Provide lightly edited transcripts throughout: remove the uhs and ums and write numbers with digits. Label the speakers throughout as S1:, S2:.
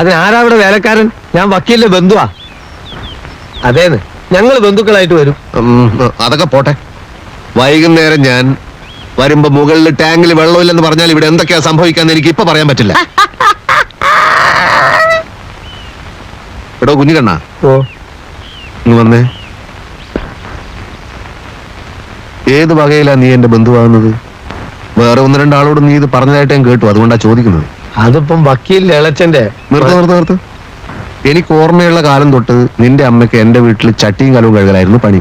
S1: അതിനാരാവിടെ വേലക്കാരൻ? ഞാൻ വക്കീലിന്റെ ബന്ധുവാ. അതേന്ന്, ഞങ്ങൾ ബന്ധുക്കളായിട്ട് വരും.
S2: അതൊക്കെ പോട്ടെ. വൈകുന്നേരം ഞാൻ വരുമ്പോ മുകളിൽ ടാങ്കിൽ വെള്ളമില്ലെന്ന് പറഞ്ഞാൽ ഇവിടെ എന്തൊക്കെയാ സംഭവിക്കാന്ന് എനിക്ക് ഇപ്പൊ പറയാൻ പറ്റില്ല. എടോ കുഞ്ഞിക്കണ്ണ, ഇങ്ങ് വന്നേ. ഏത് വകയിലാ നീ എന്റെ ബന്ധുവാകുന്നത്? വേറെ ഒന്ന് രണ്ടാളോട് നീ ഇത് പറഞ്ഞതായിട്ട് ഞാൻ കേട്ടു, അതുകൊണ്ടാ ചോദിക്കുന്നത്.
S1: അതിപ്പം വക്കീലിന്റെ ഇളച്ചന്റെ.
S2: നിർത്ത്. എനിക്ക് ഓർമ്മയുള്ള കാലം തൊട്ട് നിന്റെ അമ്മയ്ക്ക് എന്റെ വീട്ടിൽ ചട്ടിയും കലവും കഴുകലായിരുന്നു പണി.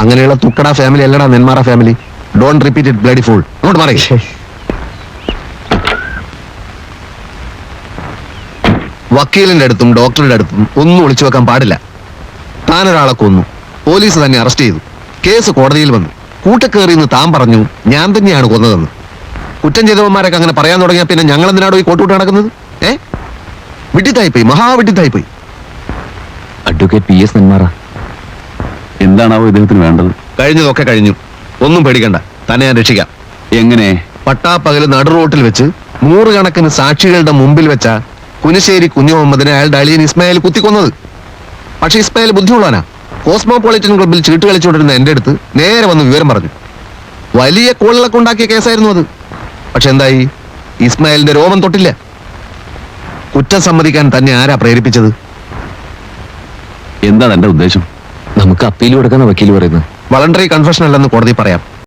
S2: അങ്ങനെയുള്ള തുക്കട ഫാമിലി അല്ലടാ Nenmara family. Don't repeat it bloody fool. അങ്ങോട്ട് മാറി. വക്കീലിന്റെ അടുത്തും ഡോക്ടറുടെ അടുത്തും ഒന്നും ഒളിച്ചു വെക്കാൻ പാടില്ല. താനൊരാളെ കൊന്നു, പോലീസ് തന്നെ അറസ്റ്റ് ചെയ്തു, കേസ് കോടതിയിൽ വന്നു. കൂട്ടക്കേറിയെന്ന് താൻ പറഞ്ഞു ഞാൻ തന്നെയാണ് കൊന്നതെന്ന്. കുറ്റം ചെയ്തവന്മാരൊക്കെ അങ്ങനെ പറയാൻ തുടങ്ങിയാൽ പിന്നെ ഞങ്ങൾ എന്തിനാണോ ഈ കോട്ടുകൂട്ട് നടക്കുന്നത്? വിഡ്ഢിത്തായിപ്പോയി, മഹാവിഡ്ഢിത്തായിപ്പോയി.
S3: അഡ്വക്കേറ്റ് PS നെന്മാറ, എന്താണാവോ ഇദ്ദേഹത്തിന് വേണ്ടത്?
S2: കഴിഞ്ഞതൊക്കെ കഴിഞ്ഞു, ഒന്നും പേടിക്കണ്ട. തന്നെ ഞാൻ രക്ഷിക്കാം.
S3: എങ്ങനെ?
S2: പട്ടാപ്പകല് നടു റോട്ടിൽ വെച്ച് 100 കണക്കിന് സാക്ഷികളുടെ മുമ്പിൽ വെച്ച കുനിശ്ശേരി കുഞ്ഞു മുഹമ്മദിനെ അയാളുടെ അളിയൻ ഇസ്മായിൽ കുത്തിക്കൊന്നത്. പക്ഷെ ഇസ്മായിൽ ബുദ്ധിയുള്ളവനാ. കോസ്മോപൊളിറ്റൻ ക്ലബിൽ ചീട്ട് കളിച്ചുകൊണ്ടിരുന്ന എന്റെ അടുത്ത് നേരെ വന്ന് വിവരം പറഞ്ഞു. വലിയ കോളിളക്കം ഉണ്ടാക്കിയ കേസായിരുന്നു അത്. പക്ഷെ എന്തായി? ഇസ്മായിലിന്റെ രോമം തൊട്ടില്ല. കുറ്റം സമ്മതിക്കാൻ തന്നെ ആരാ പ്രേരിപ്പിച്ചത്?
S3: എന്താ തന്റെ ഉദ്ദേശം?
S1: നമുക്ക് അപ്പീൽ കൊടുക്കുന്ന വക്കീൽ പറയുന്നത്
S2: വളണ്ടറി കൺഫെഷൻ അല്ലെന്ന് കോടതി പറയാം.